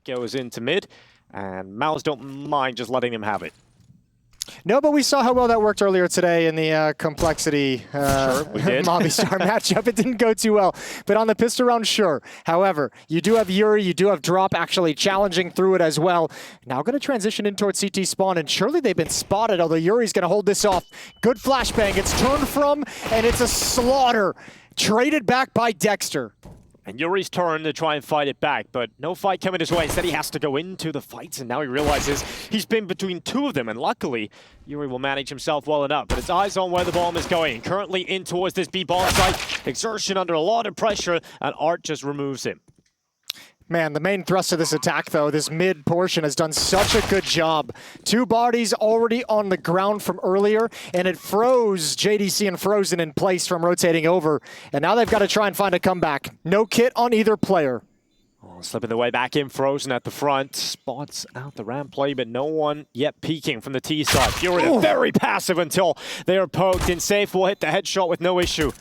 goes into mid, and MOUZ don't mind just letting them have it. No, but we saw how well that worked earlier today in the complexity Sure, we did. Movistar matchup. It didn't go too well, but on the pistol round, sure. However, you do have yuurih, you do have Drop actually challenging through it as well. Now going to transition in towards CT spawn, and surely they've been spotted, although yuurih's going to hold this off. Good flashbang. It's turned from, and it's a slaughter. Traded back by Dexter. And yuurih's turn to try and fight it back, but no fight coming his way. Instead, he has to go into the fights, and now he realizes he's been between two of them, and luckily, yuurih will manage himself well enough, but his eyes on where the bomb is going. Currently in towards this B bomb site. Exertion under a lot of pressure, and Art just removes him. Man, the main thrust of this attack, though, this mid portion has done such a good job. Two bodies already on the ground from earlier, and it froze JDC and Frozen in place from rotating over. And now they've got to try and find a comeback. No kit on either player. Oh, slipping the way back in, Frozen at the front. Spots out the ramp play, but no one yet peeking from the T side. FURIA very passive until they are poked, and Safe will hit the headshot with no issue.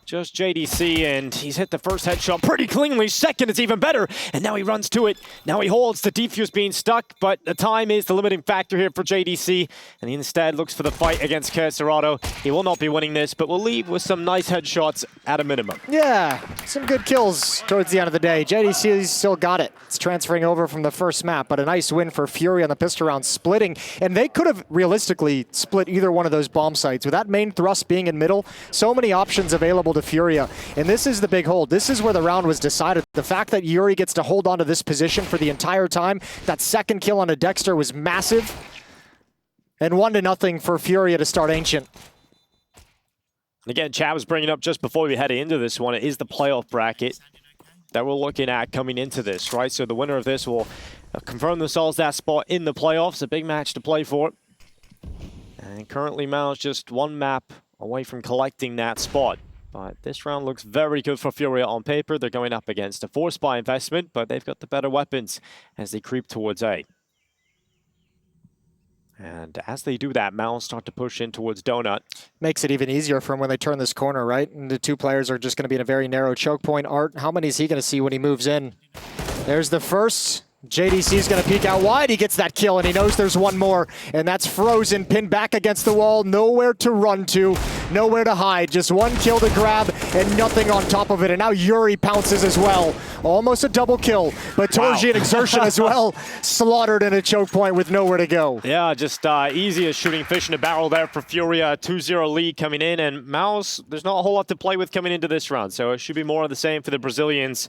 Just JDC, and he's hit the first headshot pretty cleanly. Second is even better, and now he runs to it. Now he holds the defuse being stuck, but the time is the limiting factor here for JDC, and he instead looks for the fight against Cerrado. He will not be winning this, but will leave with some nice headshots at a minimum. Yeah, some good kills towards the end of the day. JDC's still got it. It's transferring over from the first map, but a nice win for FURIA on the pistol round, splitting, and they could have realistically split either one of those bomb sites. With that main thrust being in middle, so many options available to FURIA, and this is the big hold. This is where the round was decided. The fact that yuurih gets to hold on to this position for the entire time, that second kill on a Dexter was massive, and 1-0 for FURIA to start Ancient. And again, Chad was bringing up just before we head into this one, it is the playoff bracket that we're looking at coming into this, right? So the winner of this will confirm themselves that spot in the playoffs, a big match to play for. And currently MOUZ just one map away from collecting that spot. But this round looks very good for FURIA on paper. They're going up against a 4-spy investment, but they've got the better weapons as they creep towards A. And as they do that, MOUZ start to push in towards Donut. Makes it even easier for him when they turn this corner, right? And the two players are just going to be in a very narrow choke point. Art, how many is he going to see when he moves in? There's the first. JDC's going to peek out wide. He gets that kill, and he knows there's one more. And that's Frozen, pinned back against the wall. Nowhere to run to, nowhere to hide. Just one kill to grab, and nothing on top of it. And now yuurih pounces as well. Almost a double kill, but torji and Exertion as well. Slaughtered in a choke point with nowhere to go. Yeah, just easy as shooting fish in a barrel there for FURIA. 2-0 lead coming in, and MOUZ, there's not a whole lot to play with coming into this round. So it should be more of the same for the Brazilians.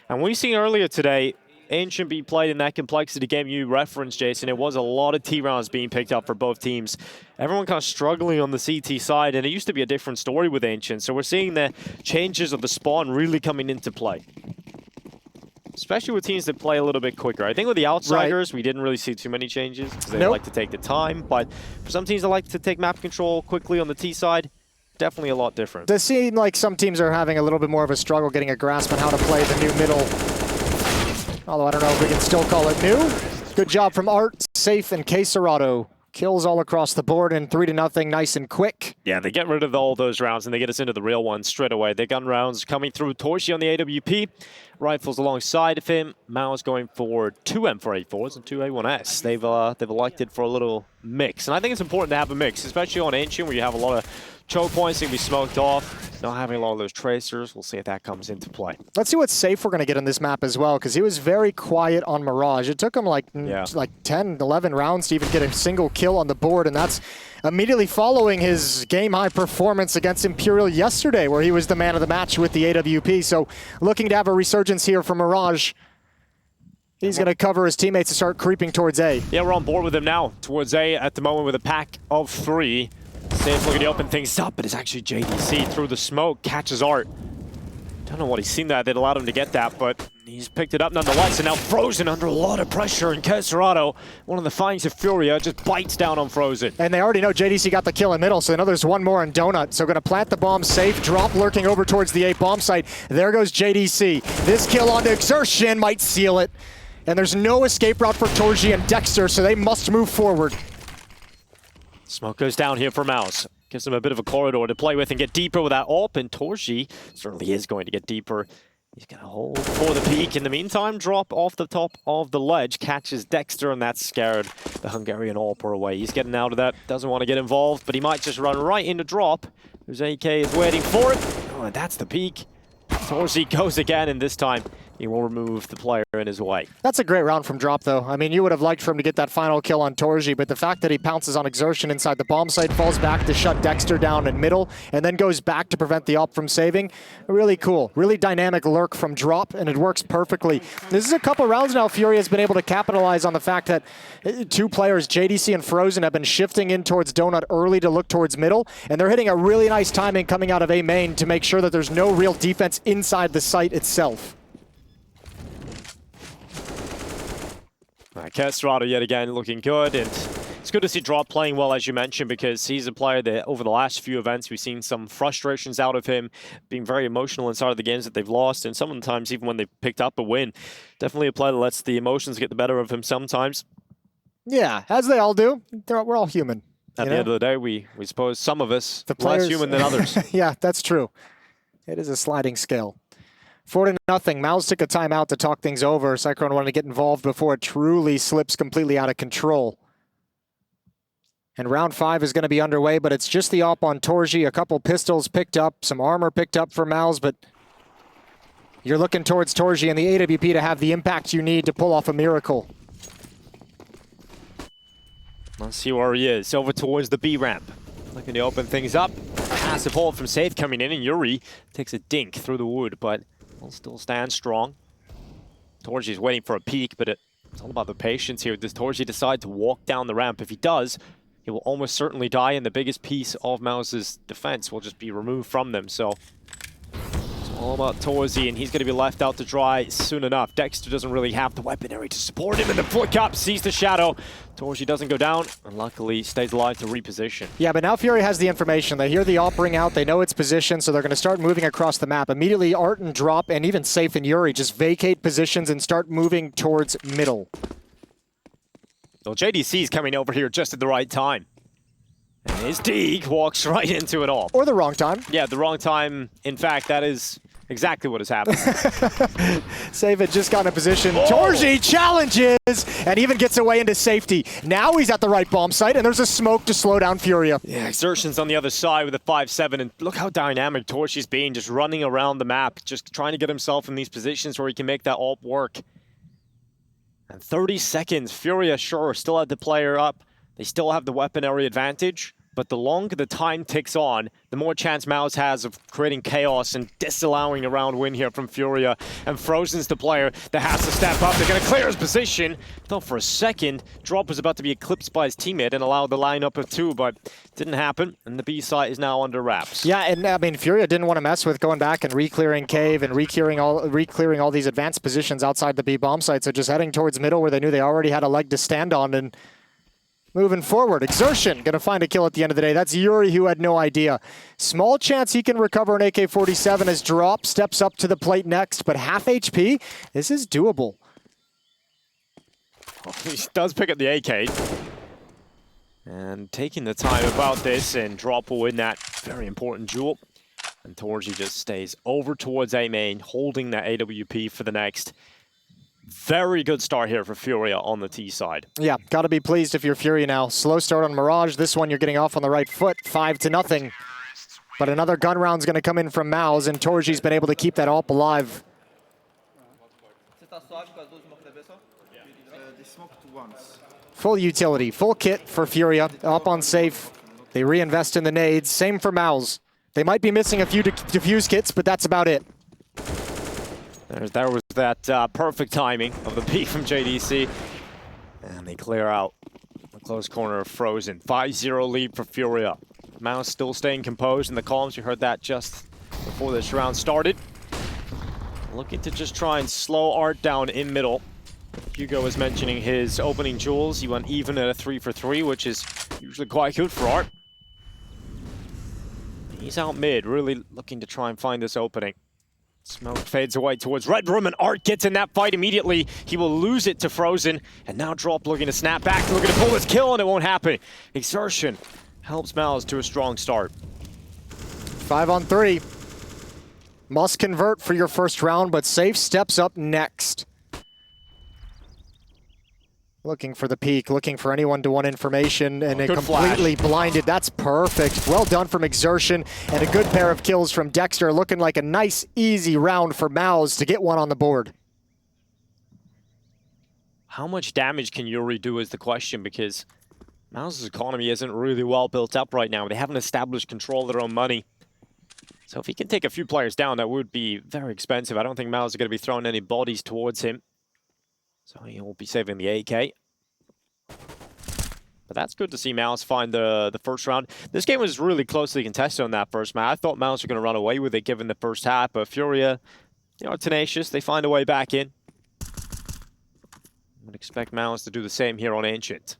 And we seen earlier today, Ancient be played in that complexity game you referenced, Jason. It was a lot of T rounds being picked up for both teams. Everyone kind of struggling on the CT side, and it used to be a different story with Ancient. So we're seeing the changes of the spawn really coming into play, especially with teams that play a little bit quicker. I think with the Outsiders, we didn't really see too many changes because they like to take the time. But for some teams that like to take map control quickly on the T side, definitely a lot different. Does seem like some teams are having a little bit more of a struggle getting a grasp on how to play the new middle. Although I don't know if we can still call it new. Good job from Art, Safe, and Cerrado. Kills all across the board, and 3-0, nice and quick. Yeah, they get rid of all those rounds, and they get us into the real ones straight away. The gun rounds coming through. torji on the AWP. Rifles alongside of him. MOUZ going for 2 M4A4s and 2 A1S. They've elected for a little mix. And I think it's important to have a mix, especially on Ancient, where you have a lot of choke points that can be smoked off. Not having a lot of those tracers. We'll see if that comes into play. Let's see what Safe we're going to get on this map as well, because he was very quiet on Mirage. It took him like 10, 11 rounds to even get a single kill on the board, and that's immediately following his game-high performance against Imperial yesterday, where he was the man of the match with the AWP. So looking to have a resurgence here for Mirage. He's going to cover his teammates and start creeping towards A. Yeah, we're on board with him now towards A at the moment with a pack of 3. Safe looking to open things up, but it's actually JDC through the smoke, catches Art. Don't know what he's seen that allowed him to get that, but he's picked it up nonetheless, and now Frozen under a lot of pressure, and Cerrado, one of the finds of FURIA, just bites down on Frozen. And they already know JDC got the kill in middle, so they know there's one more on Donut. So going to plant the bomb safe, drop lurking over towards the A bomb site. There goes JDC. This kill onto Exertion might seal it. And there's no escape route for torji and Dexter, so they must move forward. Smoke goes down here for MOUZ. Gives them a bit of a corridor to play with and get deeper with that AWP, and torji certainly is going to get deeper He's going to hold for the peak. In the meantime, drop off the top of the ledge, catches Dexter, and that scared the Hungarian AWPer away. He's getting out of that, doesn't want to get involved, but he might just run right into drop. Whose AK is waiting for it. Oh, and that's the peak. torzsi goes again, and this time he will remove the player in his way. That's a great round from Drop, though. I mean, you would have liked for him to get that final kill on torzsi, but the fact that he pounces on Exertion inside the bomb site, falls back to shut Dexter down in middle, and then goes back to prevent the op from saving, really cool. Really dynamic lurk from Drop, and it works perfectly. This is a couple rounds now FURIA has been able to capitalize on the fact that two players, JDC and Frozen, have been shifting in towards Donut early to look towards middle, and they're hitting a really nice timing coming out of A main to make sure that there's no real defense inside the site itself. Kestrada yet again looking good, and it's good to see Drop playing well, as you mentioned, because he's a player that over the last few events we've seen some frustrations out of him, being very emotional inside of the games that they've lost, and sometimes even when they picked up a win. Definitely a player that lets the emotions get the better of him sometimes. Yeah, as they all do. We're all human. At the end of the day, we suppose some of us less human than others. Yeah, that's true. It is a sliding scale. 4-0. MOUZ took a timeout to talk things over. Cyclone wanted to get involved before it truly slips completely out of control. And round 5 is going to be underway, but it's just the op on torzsi. A couple pistols picked up, some armor picked up for MOUZ, but you're looking towards torzsi and the AWP to have the impact you need to pull off a miracle. Let's see where he is. Over towards the B ramp. Looking to open things up. Passive hold from Safe coming in, and yuurih takes a dink through the wood, but will still stand strong. torzsi's waiting for a peek, but it's all about the patience here. Does torzsi decide to walk down the ramp? If he does, he will almost certainly die, and the biggest piece of MOUZ's defense will just be removed from them. So it's all about torzsi, and he's going to be left out to dry soon enough. Dexter doesn't really have the weaponry to support him, and the flick up sees the shadow. torzsi doesn't go down, and luckily stays alive to reposition. Yeah, but now FURIA has the information. They hear the op ring out, they know its position, so they're going to start moving across the map. Immediately, Art and Drop, and even Safe and yuurih just vacate positions and start moving towards middle. Well, JDC's coming over here just at the right time. And his Deeg walks right into it all. Or the wrong time. Yeah, the wrong time. In fact, that is exactly what has happened. Save had just got in a position. Oh! torzsi challenges and even gets away into safety. Now he's at the right bomb site, and there's a smoke to slow down FURIA. Yeah, Exertion's on the other side with a 5-7, and look how dynamic torzsi's being, just running around the map, just trying to get himself in these positions where he can make that ult work. And 30 seconds, FURIA, sure, still had the player up. They still have the weaponry advantage, but the longer the time ticks on, the more chance MOUZ has of creating chaos and disallowing a round win here from FURIA. And Frozen's the player that has to step up. They're going to clear his position. Thought for a second, Drop was about to be eclipsed by his teammate and allow the lineup of 2, but it didn't happen, and the B site is now under wraps. Yeah, and I mean, FURIA didn't want to mess with going back and re-clearing cave and re-clearing all these advanced positions outside the B bomb site, so just heading towards middle where they knew they already had a leg to stand on, and moving forward. Exertion going to find a kill at the end of the day. That's yuurih, who had no idea. Small chance he can recover an AK-47 as Drop steps up to the plate next, but half HP, this is doable. He does pick up the AK. And taking the time about this, and Drop will win that very important duel. And torzsi just stays over towards A main, holding that AWP for the next. Very good start here for FURIA on the T side. Yeah, got to be pleased if you're FURIA now. Slow start on Mirage. This one you're getting off on the right foot, 5-0. But another gun round's going to come in from MOUZ, and torzsi's been able to keep that AWP alive. Full utility, full kit for FURIA. Up on Safe. They reinvest in the nades. Same for MOUZ. They might be missing a few defuse kits, but that's about it. There was that perfect timing of the peak from JDC. And they clear out the close corner of Frozen. 5-0 lead for FURIA. MOUZ still staying composed in the columns. You heard that just before this round started. Looking to just try and slow Art down in middle. Hugo was mentioning his opening duels. He went even at a 3-for-3, which is usually quite good for Art. He's out mid, really looking to try and find this opening. Smoke fades away towards Red Room, and Art gets in that fight immediately. He will lose it to Frozen, and now Drop looking to snap back, looking to pull his kill, and it won't happen. Exertion helps MOUZ to a strong start. 5-on-3. Must convert for your first round, but Safe steps up next. Looking for the peek, looking for anyone to want information, and it completely blinded. That's perfect. Well done from Exertion, and a good pair of kills from Dexter, looking like a nice, easy round for MOUZ to get one on the board. How much damage can yuurih do is the question, because MOUZ's economy isn't really well built up right now. They haven't established control of their own money. So if he can take a few players down, that would be very expensive. I don't think MOUZ are going to be throwing any bodies towards him. So he will be saving the AK. But that's good to see MOUZ find the first round. This game was really closely contested on that first match. I thought MOUZ were going to run away with it given the first half, but FURIA, you know, tenacious. They find a way back in. I would expect MOUZ to do the same here on Ancient.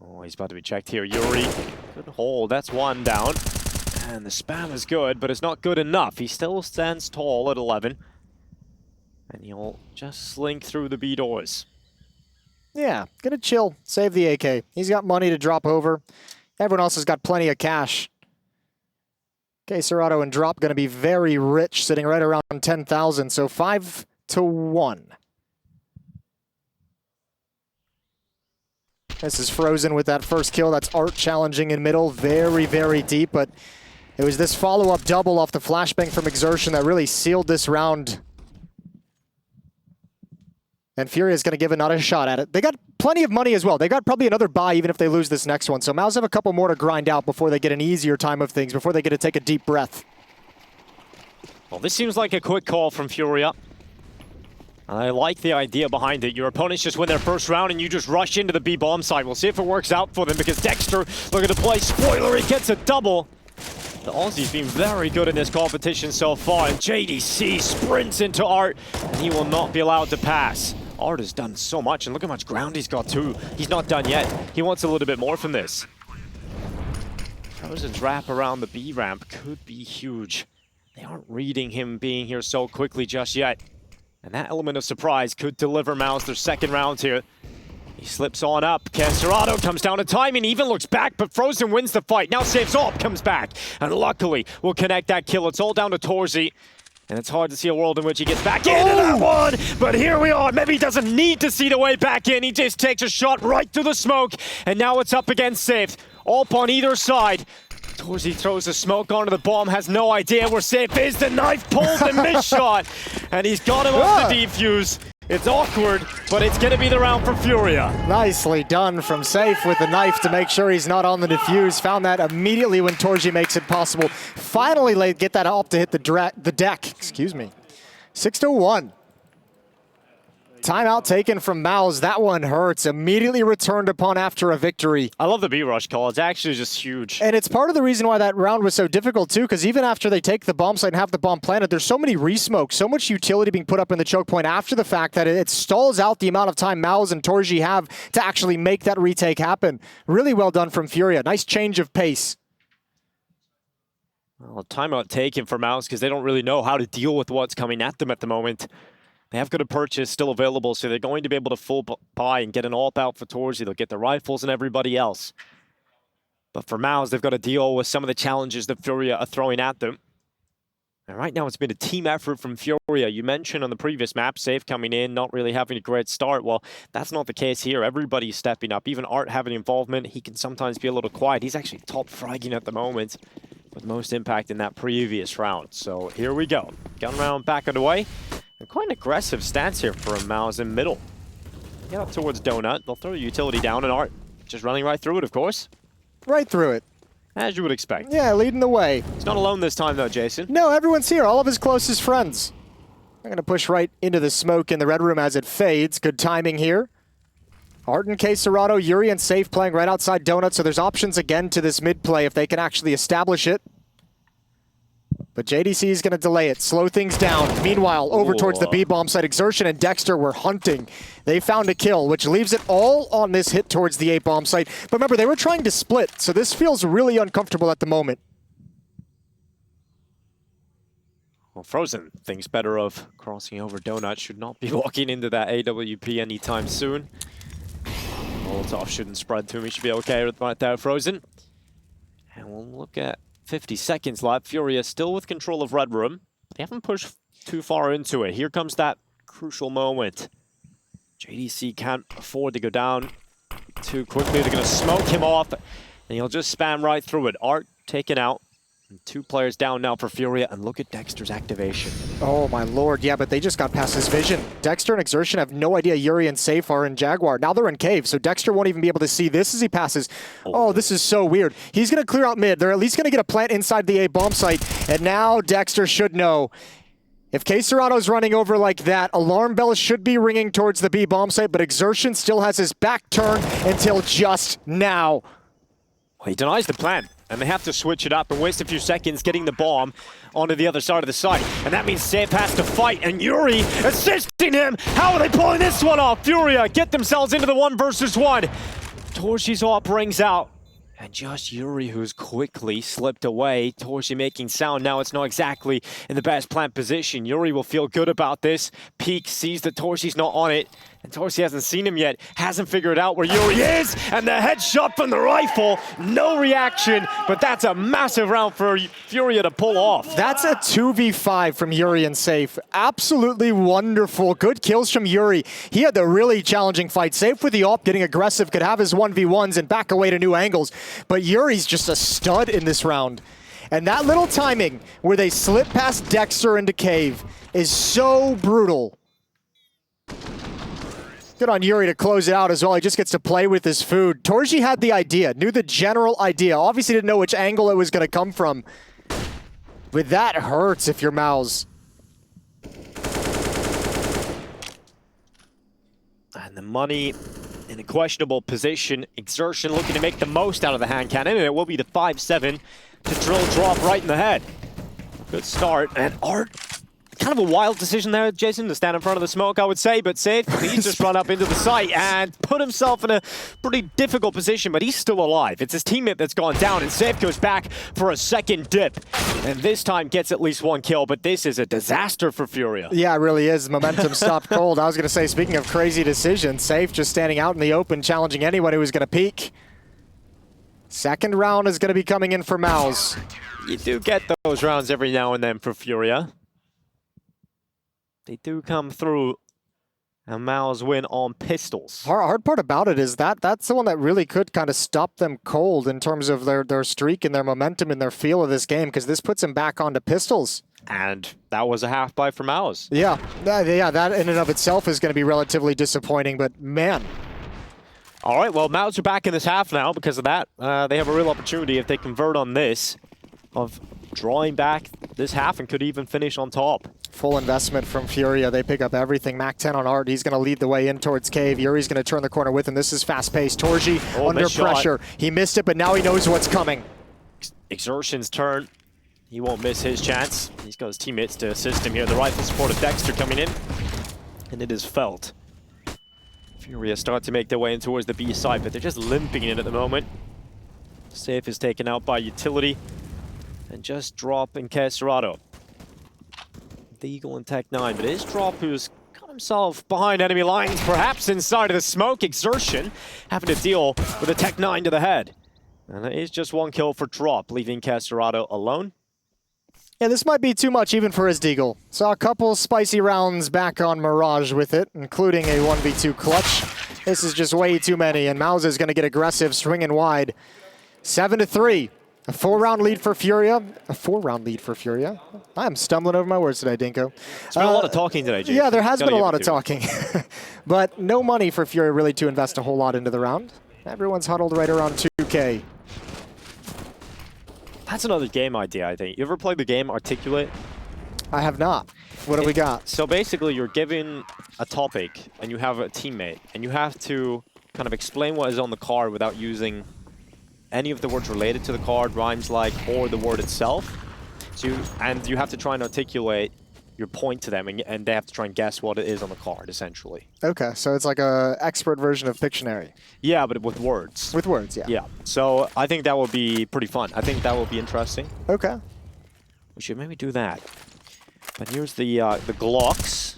Oh, he's about to be checked here. yuurih, good hold. That's one down. And the spam is good, but it's not good enough. He still stands tall at 11. And he'll just slink through the B doors. Yeah, gonna chill, save the AK. He's got money to drop over. Everyone else has got plenty of cash. Serato and Drop gonna be very rich, sitting right around 10,000, so 5-1. This is Frozen with that first kill. That's Art challenging in middle, very, very deep, but it was this follow-up double off the flashbang from Exertion that really sealed this round. And FURIA is going to give another shot at it. They got plenty of money as well. They got probably another buy even if they lose this next one. So MOUZ have a couple more to grind out before they get an easier time of things, before they get to take a deep breath. Well, this seems like a quick call from FURIA. I like the idea behind it. Your opponents just win their first round and you just rush into the B bomb side. We'll see if it works out for them because Dexter looking to play spoiler. He gets a double. The Aussie's been very good in this competition so far, and JDC sprints into Art, and he will not be allowed to pass. Art has done so much, and look how much ground he's got too. He's not done yet. He wants a little bit more from this. Frozen's wrap around the B ramp could be huge. They aren't reading him being here so quickly just yet. And that element of surprise could deliver MOUZ their second round here. He slips on up. Serato comes down to timing, even looks back, but Frozen wins the fight. Now saves up, comes back, and luckily will connect that kill. It's all down to Torzy. And it's hard to see a world in which he gets back into that one. But here we are. Maybe he doesn't need to see the way back in. He just takes a shot right through the smoke. And now it's up against Safe. Up on either side. Torzy throws the smoke onto the bomb. Has no idea where Safe is. The knife pulls the miss shot. And he's got him off the defuse. It's awkward, but it's going to be the round for FURIA. Nicely done from Safe with the knife to make sure he's not on the defuse. Found that immediately when Torzy makes it possible. Finally get that up to hit the deck. Excuse me. 6-1. Timeout taken from MOUZ. That one hurts. Immediately returned upon after a victory. I love the B-rush call. It's actually just huge. And it's part of the reason why that round was so difficult, too, because even after they take the bomb site and have the bomb planted, there's so many resmokes, so much utility being put up in the choke point after the fact that it stalls out the amount of time MOUZ and Torzy have to actually make that retake happen. Really well done from FURIA. Nice change of pace. Well, timeout taken for MOUZ because they don't really know how to deal with what's coming at them at the moment. They have got a purchase still available, so they're going to be able to full buy and get an AWP out for Torzy. They'll get the rifles and everybody else. But for MOUZ, they've got to deal with some of the challenges that FURIA are throwing at them. And right now, it's been a team effort from FURIA. You mentioned on the previous map, Safe coming in, not really having a great start. Well, that's not the case here. Everybody's stepping up. Even Art having involvement. He can sometimes be a little quiet. He's actually top fragging at the moment with most impact in that previous round. So here we go. Gun round back underway. And quite an aggressive stance here for MOUZ in middle. Get up towards Donut. They'll throw a utility down, and Art just running right through it, of course. Right through it. As you would expect. Yeah, leading the way. He's not alone this time, though, Jason. No, everyone's here. All of his closest friends. I'm going to push right into the smoke in the red room as it fades. Good timing here. Art and Serato, yuurih and Safe playing right outside Donut, so there's options again to this mid play if they can actually establish it. But JDC is going to delay it, slow things down. Meanwhile, over towards the B-bomb site, Exertion and Dexter were hunting. They found a kill, which leaves it all on this hit towards the A-bomb site. But remember, they were trying to split, so this feels really uncomfortable at the moment. Well, Frozen thinks better of crossing over Donut. Should not be walking into that AWP anytime soon. Molotov shouldn't spread to him. He should be okay right there, Frozen. And we'll look at 50 seconds left. FURIA still with control of Red Room. They haven't pushed too far into it. Here comes that crucial moment. JDC can't afford to go down too quickly. They're going to smoke him off, and he'll just spam right through it. Art taken out. And 2 players down now for FURIA, and look at Dexter's activation. Oh my lord, yeah, but they just got past his vision. Dexter and Exertion have no idea yuurih and Safe are in Jaguar. Now they're in Cave, so Dexter won't even be able to see this as he passes. Oh, this is so weird. He's going to clear out mid. They're at least going to get a plant inside the A bomb site, and now Dexter should know. If K-Serrano's running over like that, alarm bells should be ringing towards the B bomb site, but Exertion still has his back turned until just now. Well, he denies the plan, and they have to switch it up and waste a few seconds getting the bomb onto the other side of the site. And that means Safe has to fight, and yuurih assisting him. How are they pulling this one off? FURIA get themselves into the 1 versus 1. Torchi's op rings out, and just yuurih who's quickly slipped away. Torchi making sound now. It's not exactly in the best plant position. yuurih will feel good about this. Peek sees that Torchi's not on it, and Torchi hasn't seen him yet, hasn't figured out where yuurih is, and the headshot from the rifle, no reaction, but that's a massive round for FURIA to pull off. That's a 2v5 from yuurih and Safe. Absolutely wonderful. Good kills from yuurih. He had the really challenging fight. Safe with the op, getting aggressive, could have his 1v1s and back away to new angles, but yuurih's just a stud in this round. And that little timing where they slip past Dexter into Cave is so brutal. Good on yuurih to close it out as well. He just gets to play with his food. Torchi had the idea, knew the general idea. Obviously didn't know which angle it was going to come from. But that hurts if you're MOUZ. And the money in a questionable position. Exertion looking to make the most out of the hand cannon, and it will be the 5-7 to drill drop right in the head. Good start, and Art, kind of a wild decision there, Jason, to stand in front of the smoke, I would say, but Safe, he's just run up into the site and put himself in a pretty difficult position, but he's still alive. It's his teammate that's gone down, and Safe goes back for a second dip, and this time gets at least 1 kill, but this is a disaster for FURIA. Yeah, it really is. Momentum stopped cold. I was going to say, speaking of crazy decisions, Safe just standing out in the open, challenging anyone who was going to peek. Second round is going to be coming in for MOUZ. You do get those rounds every now and then for FURIA. They do come through, and MOUZ win on pistols. Hard part about it is that's the one that really could kind of stop them cold in terms of their streak and their momentum and their feel of this game, because this puts them back onto pistols. And that was a half buy for MOUZ. Yeah, that in and of itself is going to be relatively disappointing, but man. All right, well, MOUZ are back in this half now because of that. They have a real opportunity if they convert on this of drawing back this half and could even finish on top. Full investment from FURIA. They pick up everything. Mac 10 on Art. He's going to lead the way in towards Cave. yuurih's going to turn the corner with him. This is fast-paced. Torchi under pressure. He missed it, but now he knows what's coming. Exertion's turn. He won't miss his chance. He's got his teammates to assist him here. The rifle support of Dexter coming in, and it is felt. FURIA start to make their way in towards the B side, but they're just limping in at the moment. Safe is taken out by utility, and just Drop and K-Serrano. The Eagle and Tech9, but it is Drop who's got himself behind enemy lines, perhaps inside of the smoke. Exertion having to deal with a Tech9 to the head. And it is just 1 kill for Drop, leaving K-Serrano alone. Yeah, this might be too much even for his Deagle. Saw a couple spicy rounds back on Mirage with it, including a 1v2 clutch. This is just way too many, and MOUZ is going to get aggressive, swinging wide. 7-3. A 4-round lead for FURIA. A 4-round lead for FURIA. I'm stumbling over my words today, Dinko. There's been a lot of talking today, Jason. Yeah, there has been a lot of talking. But no money for FURIA really to invest a whole lot into the round. Everyone's huddled right around 2K. That's another game idea, I think. You ever played the game Articulate? I have not. What do we got? So basically, you're given a topic, and you have a teammate, and you have to kind of explain what is on the card without using any of the words related to the card, rhymes like, or the word itself. So you have to try and articulate your point to them, and they have to try and guess what it is on the card, essentially. Okay, so it's like a expert version of Pictionary. Yeah, but with words. With words, yeah. Yeah, so I think that would be pretty fun. I think that would be interesting. Okay. We should maybe do that. But here's the Glocks.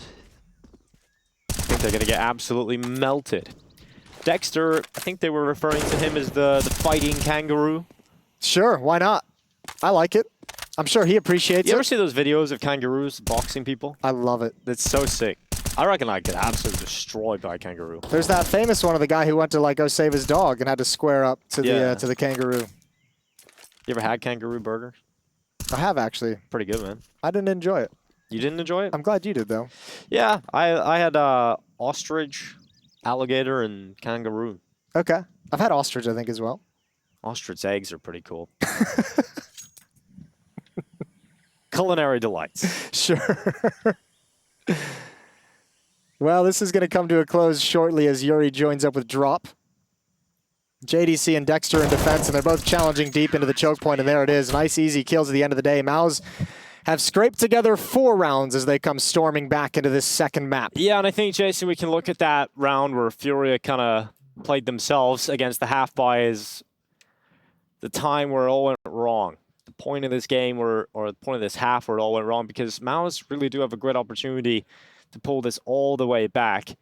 I think they're going to get absolutely melted. Dexter, I think they were referring to him as the fighting kangaroo. Sure, why not? I like it. I'm sure he appreciates You it. ever see those videos of kangaroos boxing people? I love it. It's so sick. I reckon I'd get absolutely destroyed by a kangaroo. There's that famous one of the guy who went to like go save his dog and had to square up to the kangaroo. You ever had kangaroo burgers? I have actually. Pretty good, man. I didn't enjoy it. You didn't enjoy it? I'm glad you did though. Yeah, I had ostrich, alligator, and kangaroo. Okay. I've had ostrich, I think, as well. Ostrich eggs are pretty cool. Culinary delights. Sure. Well, this is going to come to a close shortly as yuurih joins up with Drop. JDC and Dexter in defense, and they're both challenging deep into the choke point, and there it is. Nice, easy kills at the end of the day. MOUZ have scraped together 4 rounds as they come storming back into this second map. Yeah, and I think, Jason, we can look at that round where FURIA kind of played themselves against the half-buy as the time where it all went wrong. The point of this game, or the point of this half where it all went wrong, because MOUZ really do have a great opportunity to pull this all the way back.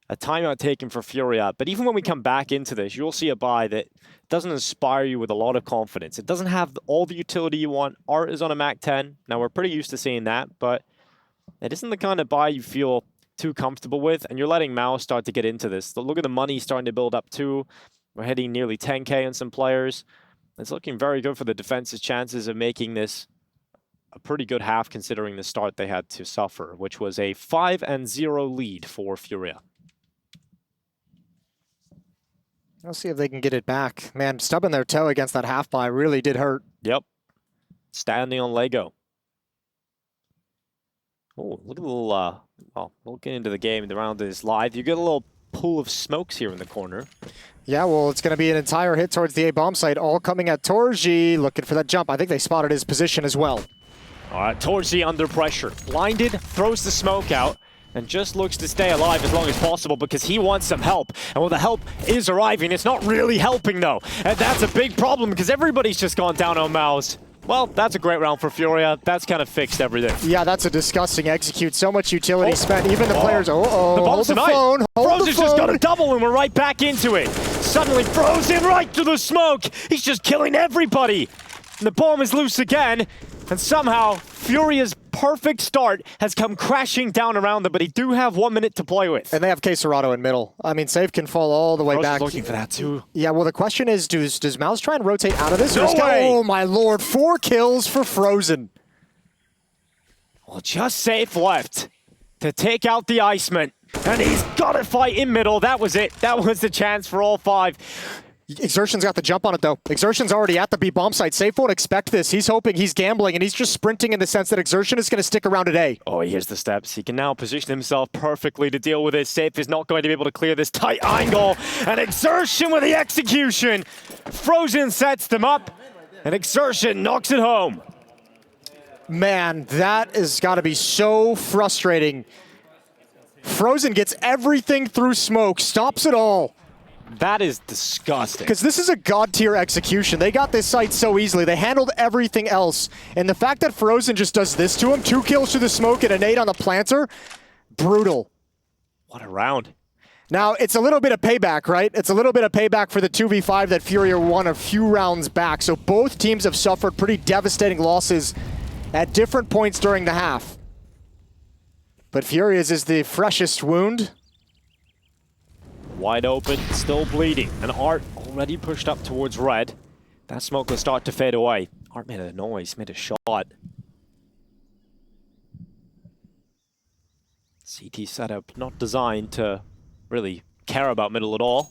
A timeout taken for FURIA, but even when we come back into this, you'll see a buy that doesn't inspire you with a lot of confidence. It doesn't have all the utility you want. Art is on a Mac 10. Now, we're pretty used to seeing that, but it isn't the kind of buy you feel too comfortable with, and you're letting MOUZ start to get into this. Look at the money starting to build up too. We're hitting nearly 10K on some players. It's looking very good for the defense's chances of making this a pretty good half considering the start they had to suffer, which was a 5-0 lead for FURIA. Let's see if they can get it back. Man, stubbing their toe against that half-buy really did hurt. Yep. Standing on Lego. Oh, look at the little, well, we'll get into the game. The round is live. You get a little pool of smokes here in the corner. Yeah, well, it's going to be an entire hit towards the A bomb site, all coming at torji, looking for that jump. I think they spotted his position as well. All right, torji under pressure. Blinded, throws the smoke out, and just looks to stay alive as long as possible because he wants some help. And when the help is arriving, it's not really helping, though. And that's a big problem because everybody's just gone down on MOUZ. Well, that's a great round for FURIA. That's kind of fixed everything. Yeah, that's a disgusting execute. So much utility spent. Even the players, the hold the phone, Frozen's just got a double and we're right back into it. Suddenly Frozen right through the smoke. He's just killing everybody. And the bomb is loose again. And somehow, FURIA's perfect start has come crashing down around them, but he do have 1 minute to play with. And they have K-Serrato in middle. I mean, save can fall all the way back. Looking for that too. Yeah, well, the question is, does MOUZ try and rotate out of this? No way! Oh, my lord, 4 kills for Frozen. Well, just safe left to take out the Iceman. And he's got to fight in middle. That was it. That was the chance for all 5. Exertion's got the jump on it, though. Exertion's already at the B bomb site. Safe won't expect this. He's hoping, he's gambling, and he's just sprinting in the sense that Exertion is going to stick around at A. Oh, here's the steps. He can now position himself perfectly to deal with it. Safe is not going to be able to clear this tight angle. And Exertion with the execution. Frozen sets them up, and Exertion knocks it home. Man, that has got to be so frustrating. Frozen gets everything through smoke, stops it all. That is disgusting. Because this is a god-tier execution. They got this site so easily. They handled everything else. And the fact that Frozen just does this to him, 2 kills through the smoke and a nade on the planter, brutal. What a round. Now, it's a little bit of payback, right? It's a little bit of payback for the 2v5 that FURIA won a few rounds back. So both teams have suffered pretty devastating losses at different points during the half. But FURIA's is the freshest wound. Wide open, still bleeding. And Art already pushed up towards red. That smoke will start to fade away. Art made a noise, made a shot. CT setup not designed to really care about middle at all.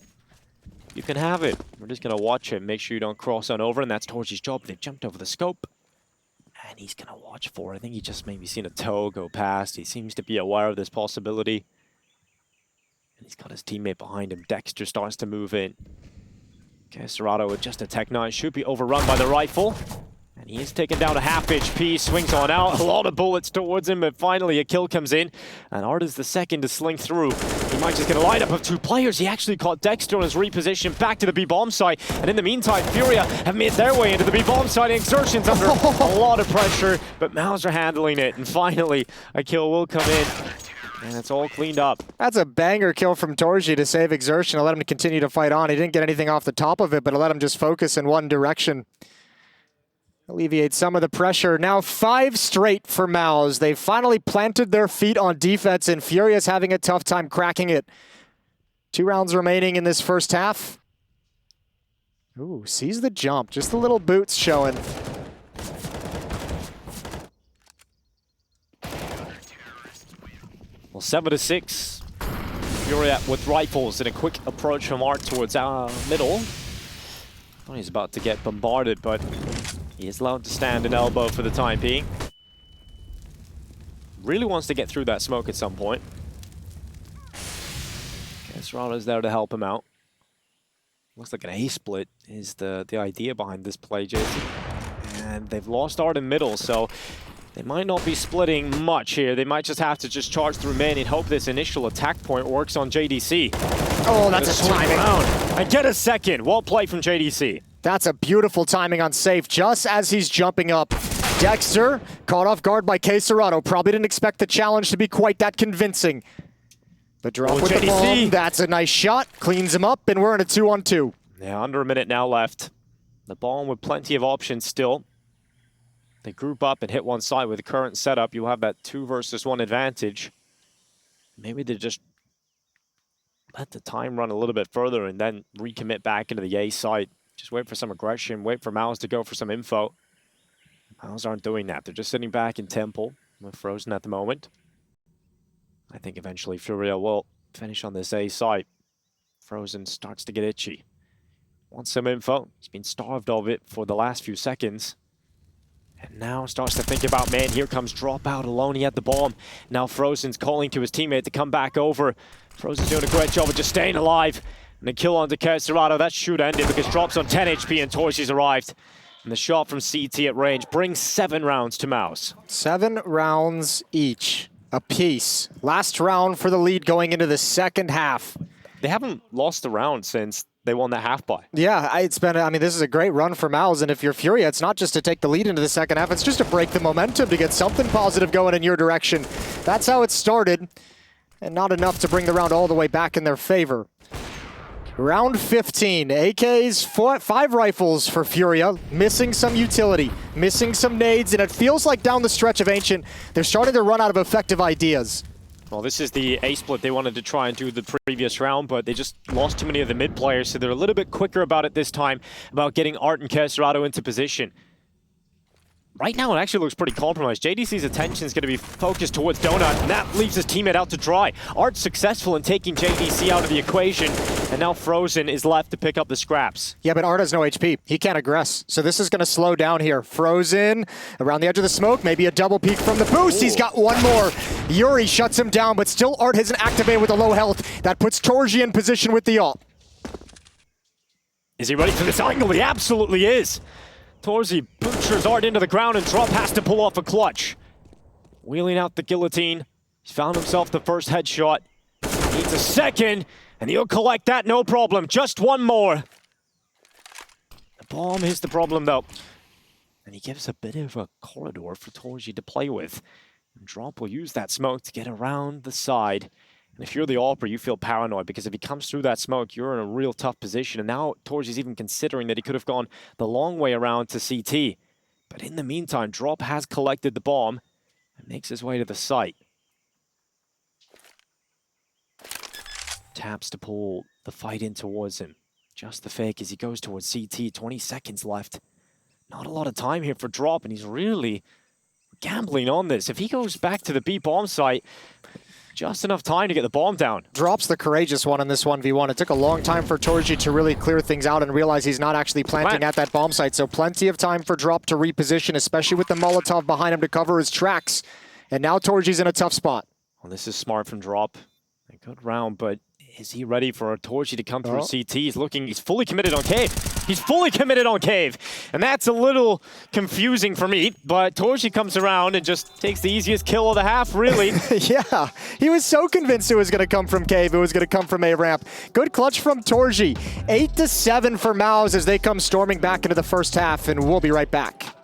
You can have it. We're just going to watch him. Make sure you don't cross on over, and that's Torji's job. They've jumped over the scope. And he's going to watch for it. I think he just maybe seen a toe go past. He seems to be aware of this possibility. And he's got his teammate behind him. Dexter starts to move in. Okay, Serrato with just a Tech 9 should be overrun by the rifle. And he is taken down to half HP, swings on out. A lot of bullets towards him, but finally a kill comes in. And Art is the second to slink through. He might just get a lineup of 2 players. He actually caught Dexter on his reposition back to the B-bomb site. And in the meantime, FURIA have made their way into the B-bomb site. Exertion's under a lot of pressure, but MOUZ are handling it. And finally, a kill will come in. And it's all cleaned up. That's a banger kill from Torji to save Exertion and let him continue to fight on. He didn't get anything off the top of it, but it let him just focus in one direction. alleviate some of the pressure. Now 5 straight for MOUZ. They've finally planted their feet on defense, and FURIA's having a tough time cracking it. 2 rounds remaining in this first half. Ooh, sees the jump. Just the little boots showing. Well, 7-6. FURIA with rifles and a quick approach from Art towards our middle. Thought he's about to get bombarded, but he is allowed to stand an elbow for the time being. Really wants to get through that smoke at some point. Serrano's there to help him out. Looks like an A split is the idea behind this play, Jason. And they've lost Art in middle, so they might not be splitting much here. They might just have to just charge through main and hope this initial attack point works on JDC. Oh, that's a timing. And get a second. Well played from JDC. That's a beautiful timing on safe, just as he's jumping up. Dexter, caught off guard by K. Serrano. Probably didn't expect the challenge to be quite that convincing. The drop with JDC. The bomb, that's a nice shot. Cleans him up, and we're in a 2-on-2. Yeah, under a minute now left. The bomb with plenty of options still. They group up and hit one side with the current setup. You have that 2 versus 1 advantage. Maybe they just let the time run a little bit further and then recommit back into the A side. Just wait for some aggression, wait for MOUZ to go for some info. MOUZ aren't doing that. They're just sitting back in Temple. We're frozen at the moment. I think eventually FURIA will finish on this A side. Frozen starts to get itchy. Wants some info. He's been starved of it for the last few seconds. And now starts to think about, man, here comes Dropout alone. He had the bomb. Now Frozen's calling to his teammate to come back over. Frozen's doing a great job of just staying alive. And the kill onto Serrano. That should end it because Drop's on 10 HP and Torchi's arrived. And the shot from CT at range brings 7 rounds to MOUZ. 7 rounds each. Apiece. Last round for the lead going into the second half. They haven't lost a round since they won that half by. Yeah, it's been, I mean, this is a great run for MOUZ, and if you're FURIA, it's not just to take the lead into the second half, it's just to break the momentum, to get something positive going in your direction. That's how it started, and not enough to bring the round all the way back in their favor. Round 15, AKs, 5 rifles for FURIA, missing some utility, missing some nades, and it feels like down the stretch of Ancient, they're starting to run out of effective ideas. Well, this is the A split they wanted to try and do the previous round, but they just lost too many of the mid players, so they're a little bit quicker about it this time, about getting Art and Serrano into position. Right now, it actually looks pretty compromised. JDC's attention is going to be focused towards Donut, and that leaves his teammate out to dry. Art's successful in taking JDC out of the equation, and now Frozen is left to pick up the scraps. Yeah, but Art has no HP. He can't aggress, so this is going to slow down here. Frozen around the edge of the smoke, maybe a double peek from the boost. Ooh. He's got one more. yuurih shuts him down, but still Art hasn't activated with a low health. That puts Torchi in position with the ult. Is he ready for this angle? He absolutely is. Torchi butchers Art into the ground, and Drop has to pull off a clutch. Wheeling out the guillotine. He's found himself the first headshot. Needs a second, and he'll collect that, no problem. Just one more. The bomb is the problem, though. And he gives a bit of a corridor for Torchi to play with. And Drop will use that smoke to get around the side. And if you're the Opera, you feel paranoid, because if he comes through that smoke, you're in a real tough position. And now Torchi's even considering that he could have gone the long way around to CT. But in the meantime, Drop has collected the bomb and makes his way to the site. Taps to pull the fight in towards him. Just the fake as he goes towards CT. 20 seconds left. Not a lot of time here for Drop, and he's really gambling on this. If he goes back to the B bomb site, just enough time to get the bomb down. Drop's the courageous one in this 1v1. It took a long time for Torchi to really clear things out and realize he's not actually planting at that bomb site. So plenty of time for Drop to reposition, especially with the Molotov behind him to cover his tracks. And now Torchi's in a tough spot. Well, this is smart from Drop. A good round, but is he ready for a Torchi to come through CT? He's fully committed on Cave. He's fully committed on Cave. And that's a little confusing for me, but Torchi comes around and just takes the easiest kill of the half, really. Yeah, he was so convinced it was going to come from Cave. It was going to come from A-Ramp. Good clutch from Torchi. 8-7 for MOUZ as they come storming back into the first half, and we'll be right back.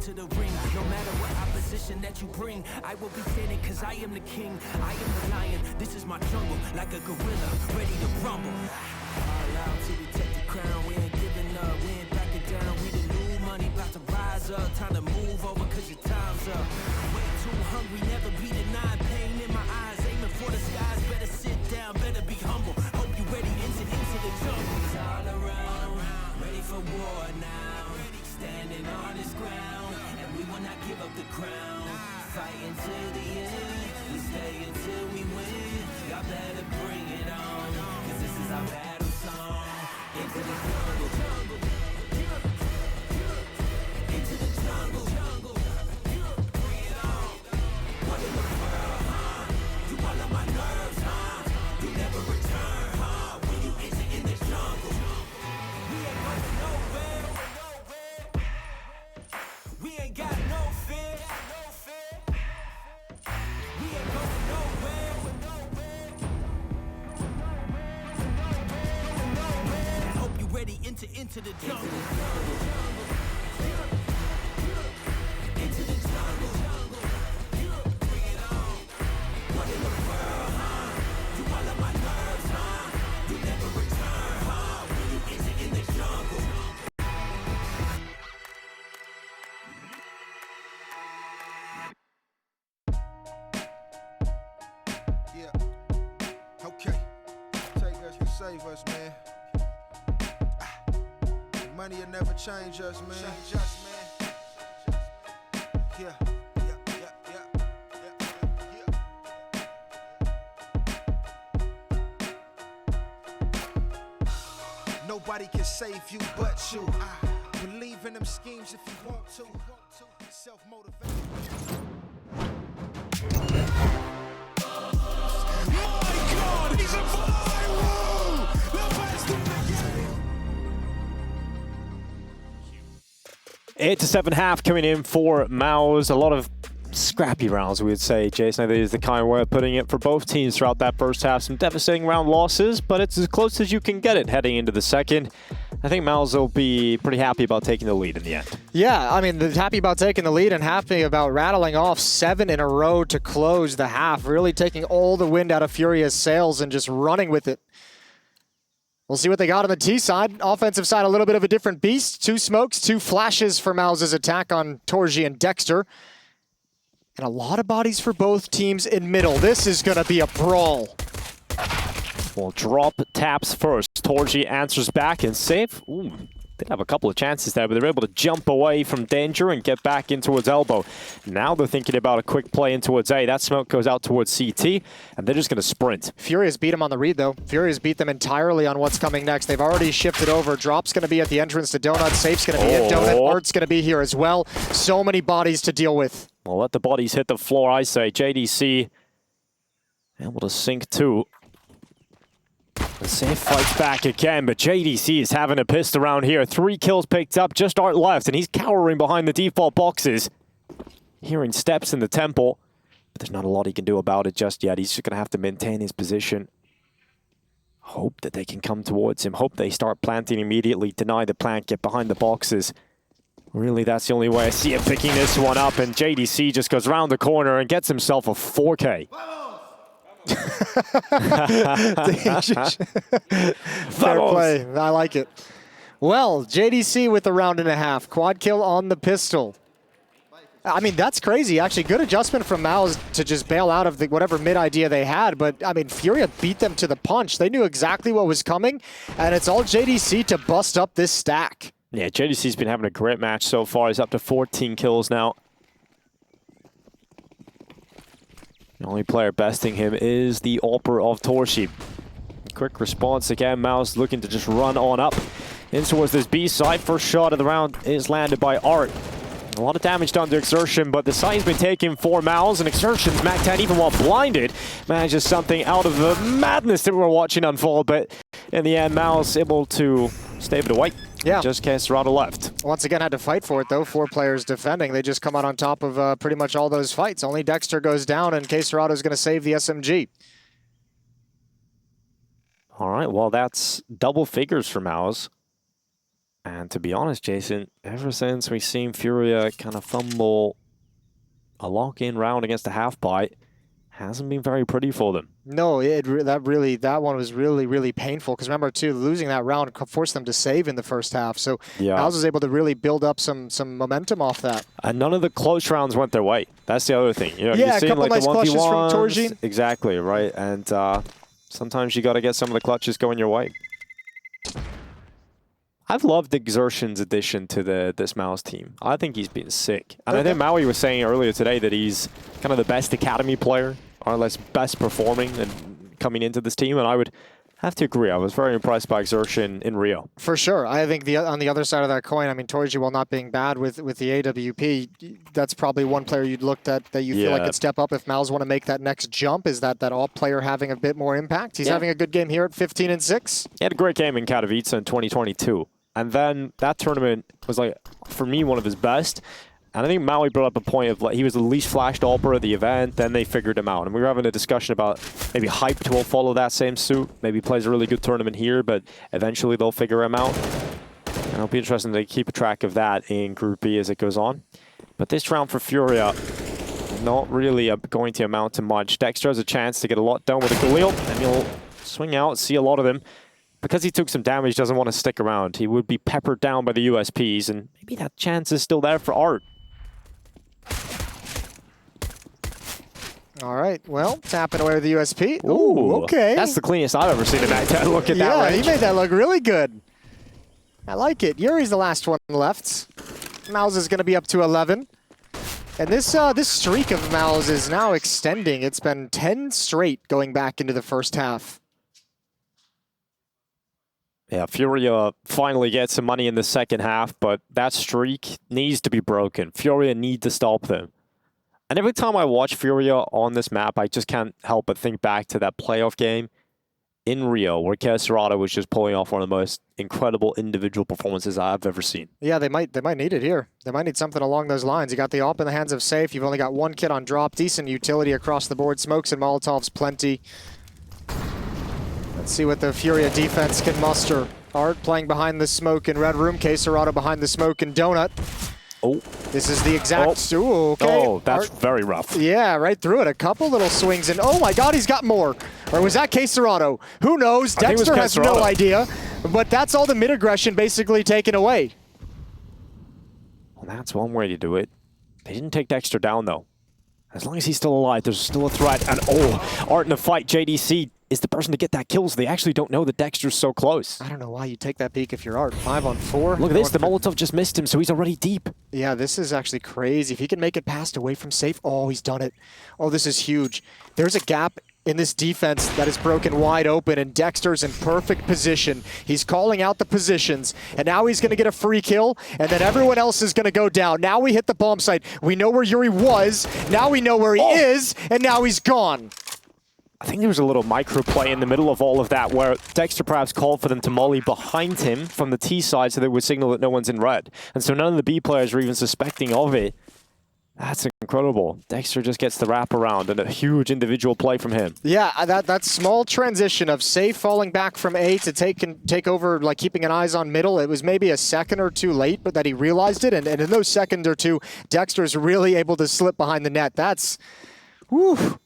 into the ring. No matter what opposition that you bring, I will be standing cause I am the king. I am the lion, this is my jungle. Like a gorilla, ready to rumble. All out to protect the crown. We ain't giving up, we ain't backing down. We the new money, about to rise up. Time to move over cause your time's up. Way too hungry, never be denied. Pain in my eyes, aiming for the skies. Better sit down, better be humble. Hope you ready into the jungle. It's all around, ready for war now. Standing on this ground, and we will not give up the crown. Fight until the end, we stay until we win. Y'all better bring it on, cause this is our battle song. Into the jungle, jungle. Into the jungle, bring it on. What in the world, huh? You all on my nerves, huh? You never return, huh? When you enter in the jungle. We ain't going nowhere. We ain't got no fear. We ain't going nowhere. I hope you ready into the jungle. Into the jungle. Bring it on. What in the world, huh? You all on my nerves, huh? You never return, huh? When you enter in the jungle. Yeah. Okay. Take us, you save us, man. Money will never change us, man. Change us, man. Yeah. Nobody can save you but you. Believe in them schemes if you want to. Self-motivation. My God, he's a viral! The best in the game! 8 to 7.5 coming in for MOUZ. A lot of scrappy rounds, we would say, Jason. I think is the kind way of putting it for both teams throughout that first half. Some devastating round losses, but it's as close as you can get it heading into the second. I think MOUZ will be pretty happy about taking the lead in the end. Yeah, I mean, happy about taking the lead and happy about rattling off 7 in a row to close the half, really taking all the wind out of FURIA's sails and just running with it. We'll see what they got on the T side. Offensive side, a little bit of a different beast. 2 smokes, 2 flashes for MOUZ's attack on torji and dexter. And a lot of bodies for both teams in middle. This is going to be a brawl. Well, drop taps first. torji answers back and save. Ooh, did have a couple of chances there, but they're able to jump away from danger and get back in towards elbow. Now they're thinking about a quick play in towards A. That smoke goes out towards CT, and they're just going to sprint. FURIA's beat them on the read, though. FURIA's beat them entirely on what's coming next. They've already shifted over. Drop's going to be at the entrance to Donut. Safe's going to be in Donut. Art's going to be here as well. So many bodies to deal with. Well, let the bodies hit the floor, I say. JDC able to sink two. The Safe fights back again, but JDC is having a pissed around here. 3 kills picked up, just Art left, and he's cowering behind the default boxes. Hearing steps in the temple, but there's not a lot he can do about it just yet. He's just going to have to maintain his position. Hope that they can come towards him. Hope they start planting immediately. Deny the plant, get behind the boxes. Really, that's the only way I see him picking this one up, and JDC just goes around the corner and gets himself a 4K. Fair play. I like it. Well, JDC with a round and a half. Quad kill on the pistol. I mean, that's crazy. Actually, good adjustment from MOUZ to just bail out of the whatever mid idea they had. But, I mean, FURIA beat them to the punch. They knew exactly what was coming, and it's all JDC to bust up this stack. Yeah, JDC's been having a great match so far. He's up to 14 kills now. The only player besting him is the Opera of torji. Quick response again. MOUZ looking to just run on up in towards this B side. First shot of the round is landed by Art. A lot of damage done to Exertion, but the side's been taken for MOUZ, and Exertion's Mac-10, even while blinded, manages something out of the madness that we're watching unfold. But in the end, MOUZ able to stave it away. Yeah. Just KSGO left. Once again, had to fight for it, though. 4 players defending. They just come out on top of pretty much all those fights. Only Dexter goes down, and KSGO is going to save the SMG. All right, well, that's double figures for MOUZ. And to be honest, Jason, ever since we've seen FURIA kind of fumble a lock-in round against a half-bite, hasn't been very pretty for them. No, that one was really painful. Because remember, too, losing that round forced them to save in the first half. So Yeah. MOUZ was able to really build up some momentum off that. And none of the close rounds went their way. That's the other thing. You know, Yeah, you've a seen couple like nice the clutches from 1v1s. Torji. Exactly, right? And sometimes you got to get some of the clutches going your way. I've loved Exertion's addition to this MOUZ team. I think he's been sick. And I think Maui was saying earlier today that he's kind of the best academy player, or less best performing and coming into this team. And I would have to agree. I was very impressed by Exertion in Rio. For sure. I think on the other side of that coin, I mean, Torji, while not being bad with the AWP, that's probably one player you'd looked at that you feel like could step up if MOUZ want to make that next jump. Is that all player having a bit more impact? He's having a good game here at 15-6. He had a great game in Katowice in 2022. And then that tournament was, like, for me, one of his best. And I think Maui brought up a point of, like, he was the least flashed AWPer at the event, then they figured him out. And we were having a discussion about maybe Hyped will follow that same suit. Maybe plays a really good tournament here, but eventually they'll figure him out. And it'll be interesting to keep a track of that in Group B as it goes on. But this round for FURIA, not really going to amount to much. Dexter has a chance to get a lot done with a Galil, and he'll swing out, see a lot of them. Because he took some damage, doesn't want to stick around. He would be peppered down by the USPs, and maybe that chance is still there for Art. All right, well, tapping away with the USP. Ooh, okay. That's the cleanest I've ever seen him look at that Yeah, range. he made that look really good. I like it. Yuurih's the last one left. MOUZ is going to be up to 11. And this streak of MOUZ is now extending. It's been 10 straight going back into the first half. Yeah, FURIA finally gets some money in the second half, but that streak needs to be broken. FURIA need to stop them. And every time I watch FURIA on this map, I just can't help but think back to that playoff game in Rio, where Kesserado was just pulling off one of the most incredible individual performances I've ever seen. Yeah, they might need it here. They might need something along those lines. You got the AWP in the hands of Safe. You've only got one kid on drop. Decent utility across the board. Smokes and Molotovs plenty. Let's see what the FURIA defense can muster. Art playing behind the smoke in Red Room. Kesserado behind the smoke in Donut. Oh. This is the exact... Ooh, okay. Oh, that's Art, very rough. yeah, right through it. A couple little swings and oh my god, he's got more. Or was that Kesserado? Who knows? Dexter has no idea. But that's all the mid-aggression basically taken away. Well, that's one way to do it. They didn't take Dexter down, though. As long as he's still alive, there's still a threat. And oh, Art in a fight. JDC is the person to get that kill, so they actually don't know that Dexter's so close. I don't know why you take that peek if you're Art. 5 on 4. Look at this. The Molotov just missed him, so he's already deep. Yeah, this is actually crazy. If he can make it past away from Safe, oh, he's done it. Oh, this is huge. There's a gap in this defense that is broken wide open, and Dexter's in perfect position. He's calling out the positions, and now he's going to get a free kill, and then everyone else is going to go down. Now we hit the bomb site. We know where Yuurih was. Now we know where he is, and now he's gone. I think there was a little micro play in the middle of all of that where Dexter perhaps called for them to molly behind him from the T side so they would signal that no one's in red. And so none of the B players were even suspecting of it. That's incredible. Dexter just gets the wrap around and a huge individual play from him. Yeah, that small transition of Safe falling back from A to take over, like keeping an eyes on middle. It was maybe a second or two late, but that he realized it. And in those second or two, Dexter's really able to slip behind the net. That's... whew.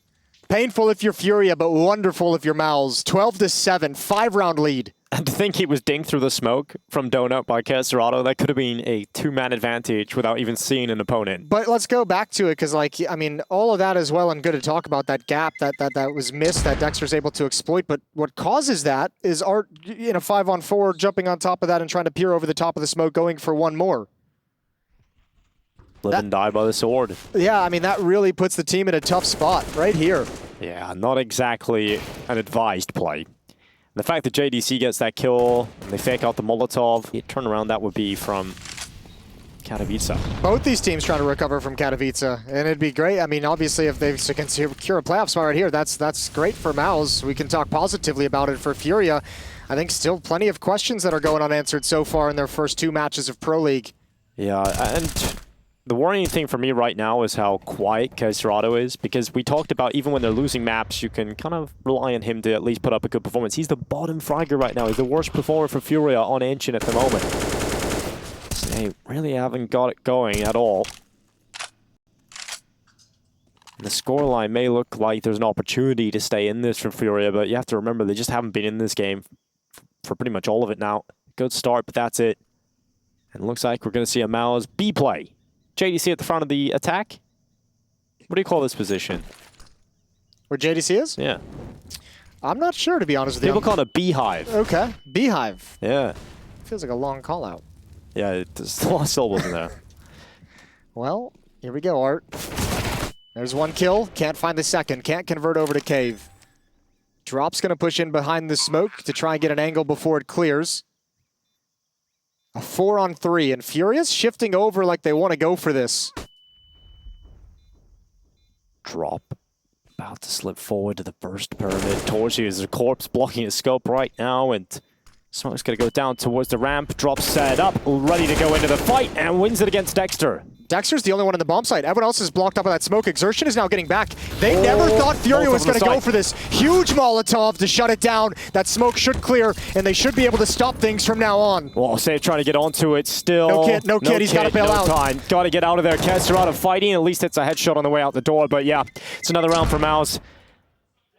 Painful if you're FURIA, but wonderful if you're MOUZ. 12-7, 5-round lead. And to think he was dinged through the smoke from Donut by Kesserado, that could have been a 2-man advantage without even seeing an opponent. But let's go back to it, because, like, I mean, all of that is well and good to talk about that gap that was missed that Dexter's able to exploit. But what causes that is Art in a 5-on-4 jumping on top of that and trying to peer over the top of the smoke, going for one more. Live and die by the sword. Yeah, I mean, that really puts the team in a tough spot right here. Yeah, not exactly an advised play. The fact that JDC gets that kill, and they fake out the Molotov, the turnaround that would be from Katowice. Both these teams trying to recover from Katowice, and it'd be great. I mean, obviously, if they can secure a playoff spot right here, that's great for MOUZ. We can talk positively about it for FURIA. I think still plenty of questions that are going unanswered so far in their first 2 matches of Pro League. Yeah, and the worrying thing for me right now is how quiet Kesserado is, because we talked about even when they're losing maps, you can kind of rely on him to at least put up a good performance. He's the bottom fragger right now. He's the worst performer for FURIA on Ancient at the moment. They really haven't got it going at all. And the scoreline may look like there's an opportunity to stay in this for FURIA, but you have to remember they just haven't been in this game for pretty much all of it now. Good start, but that's it. And it looks like we're going to see a MOUZ B play. JDC at the front of the attack. What do you call this position? Where JDC is? Yeah. I'm not sure, to be honest with you. People call it a beehive. Okay. Beehive. Yeah. Feels like a long call out. Yeah, there's a lot of syllables in there. Well, here we go, Art. There's one kill. Can't find the second. Can't convert over to cave. Drop's going to push in behind the smoke to try and get an angle before it clears. A 4-on-3, and FURIA's shifting over like they want to go for this. Drop. About to slip forward to the first pyramid. Torji is a corpse blocking his scope right now, and Smoke's going to go down towards the ramp. Drop set up, ready to go into the fight, and wins it against Dexter. Dexter's the only one in the bomb site. Everyone else is blocked up by that smoke. Exertion is now getting back. They never thought FURIA was going to go for this. Huge Molotov to shut it down. That smoke should clear, and they should be able to stop things from now on. Well, Safe trying to get onto it still. No kid. He's got to bail out. Time. Got to get out of there. Kesserado fighting. At least it's a headshot on the way out the door. But yeah, it's another round for MOUZ.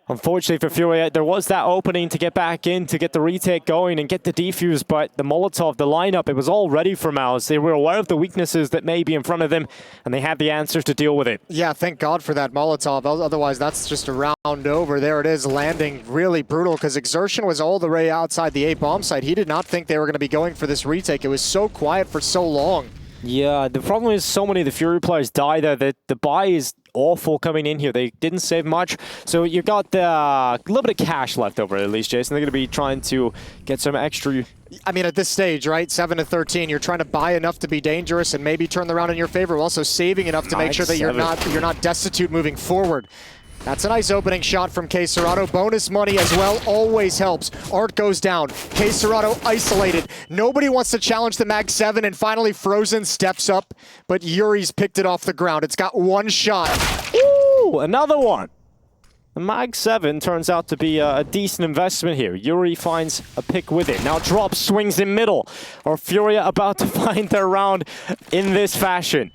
Unfortunately for FURIA, there was that opening to get back in, to get the retake going and get the defuse, but the Molotov, the lineup, it was all ready for MOUZ. They were aware of the weaknesses that may be in front of them, and they had the answers to deal with it. Yeah, thank God for that Molotov. Otherwise, that's just a round over. There it is, landing really brutal, because Exertion was all the way outside the A bomb site. He did not think they were going to be going for this retake. It was so quiet for so long. Yeah, the problem is so many of the FURIA players die there that the buy is awful coming in here. They didn't save much. So you've got a little bit of cash left over at least, Jason. They're going to be trying to get some extra. I mean, at this stage, right, 7-13, you're trying to buy enough to be dangerous and maybe turn the round in your favor, while also saving enough to make sure that you're not destitute moving forward. That's a nice opening shot from Kesserado. Bonus money as well always helps. Art goes down. Kesserado isolated. Nobody wants to challenge the Mag 7, and finally Frozen steps up, but yuurih's picked it off the ground. It's got one shot. Ooh, another one. The Mag 7 turns out to be a decent investment here. yuurih finds a pick with it. Now Drop swings in middle. Or FURIA about to find their round in this fashion.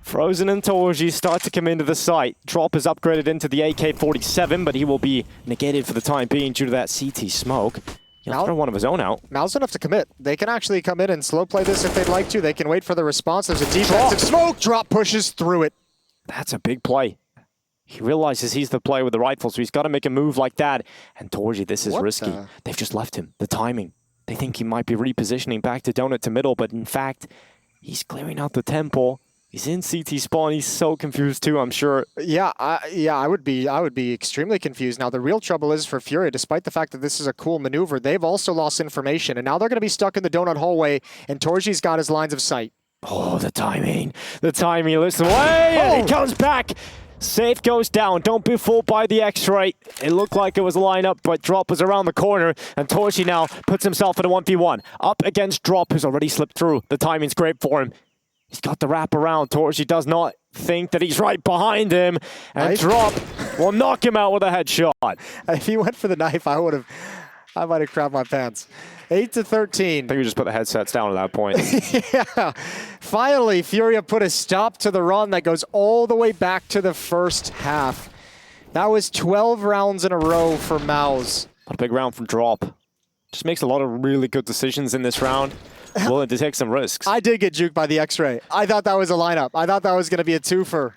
Frozen and Torji start to come into the site. Drop is upgraded into the AK-47, but he will be negated for the time being due to that CT smoke. He'll throw one of his own out. MOUZ enough to commit. They can actually come in and slow play this if they'd like to. They can wait for the response. There's a defensive smoke. Drop pushes through it. That's a big play. He realizes he's the player with the rifle, so he's got to make a move like that. And Torji, this is risky. They've just left him. The timing. They think he might be repositioning back to donut to middle, but in fact, he's clearing out the temple. He's in CT spawn. He's so confused too, I'm sure. Yeah, I would be extremely confused. Now, the real trouble is for FURIA, despite the fact that this is a cool maneuver, they've also lost information, and now they're going to be stuck in the donut hallway, and Torji's got his lines of sight. Oh, the timing. The timing. Listen, away! And he comes back. Safe goes down. Don't be fooled by the X-ray. It looked like it was a lineup, but Drop was around the corner, and Torji now puts himself in a 1v1. Up against Drop, who's already slipped through. The timing's great for him. He's got the wrap around. Torji does not think that he's right behind him. And Drop will knock him out with a headshot. If he went for the knife, I might have crapped my pants. 8-13. I think we just put the headsets down at that point. Yeah. Finally, FURIA put a stop to the run that goes all the way back to the first half. That was 12 rounds in a row for MOUZ. What a big round from Drop. Just makes a lot of really good decisions in this round. Willing to take some risks. I did get juked by the X-ray. I thought that was a lineup. I thought that was going to be a twofer.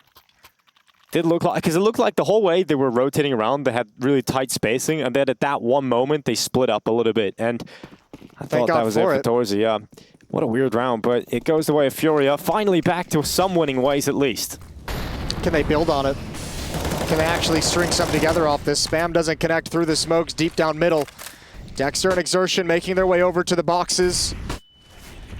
Did look like, because it looked like the whole way they were rotating around, they had really tight spacing, and then at that one moment they split up a little bit, and I thought that was it for Torji. Yeah, what a weird round, but it goes the way of FURIA. Finally back to some winning ways at least. Can they build on it? Can they actually string something together off this? Spam doesn't connect through the smokes deep down middle. Dexter and Exertion making their way over to the boxes.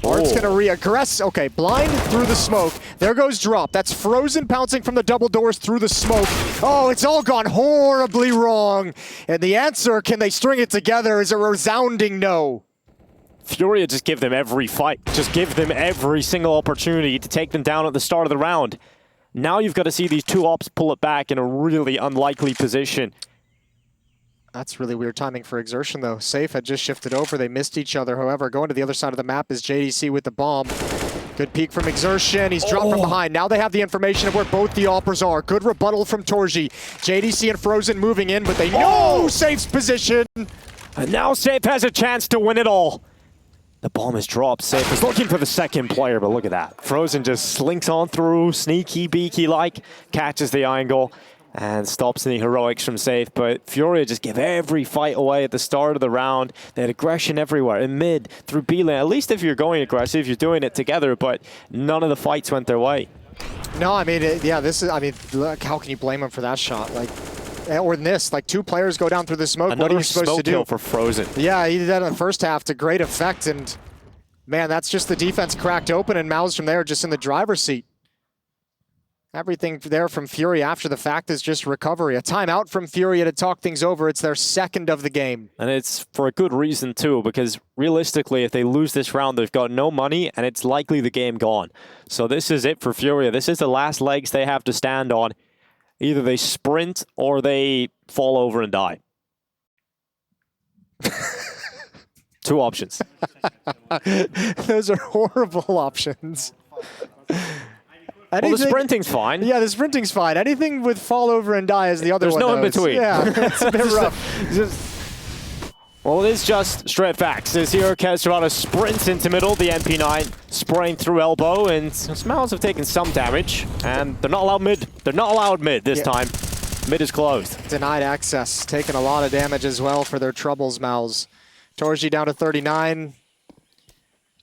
Art's going to reaggress. Okay, blind through the smoke. There goes Drop. That's Frozen pouncing from the double doors through the smoke. Oh, it's all gone horribly wrong. And the answer, can they string it together, is a resounding no. FURIA just give them every fight. Just give them every single opportunity to take them down at the start of the round. Now you've got to see these two ops pull it back in a really unlikely position. That's really weird timing for Exertion, though. Safe had just shifted over. They missed each other. However, going to the other side of the map is JDC with the bomb. Good peek from Exertion. He's dropped from behind. Now they have the information of where both the Alpers are. Good rebuttal from Torji. JDC and Frozen moving in, but they know Safe's position. And now Safe has a chance to win it all. The bomb is dropped. Safe is looking for the second player, but look at that. Frozen just slinks on through, sneaky, beaky-like, catches the angle, and stops any heroics from Safe. But FURIA just give every fight away at the start of the round. They had aggression everywhere, in mid, through B-lane. At least if you're going aggressive, you're doing it together, but none of the fights went their way. No, I mean, yeah, this is, I mean, look, how can you blame him for that shot? Like, or in this, like 2 players go down through the smoke. Another what are you supposed to do? kill for Frozen. Yeah, he did that in the first half to great effect, and man, that's just the defense cracked open, and MOUZ from there just in the driver's seat. Everything there from FURIA after the fact is just recovery. A timeout from FURIA to talk things over. It's their second of the game. And it's for a good reason too, because realistically, if they lose this round, they've got no money, and it's likely the game gone. So this is it for FURIA. This is the last legs they have to stand on. Either they sprint or they fall over and die. 2 options. Those are horrible options. Well, the sprinting's fine. Yeah, the sprinting's fine. Anything with fall over and die is the other one. There's no in between. Yeah, it's a bit rough. Well, it is just straight facts. As here, Kesrada sprints into middle, the MP9 spraying through elbow, and MOUZ have taken some damage, and they're not allowed mid. They're not allowed mid this time. Mid is closed. Denied access, taking a lot of damage as well for their troubles, MOUZ. Torji down to 39.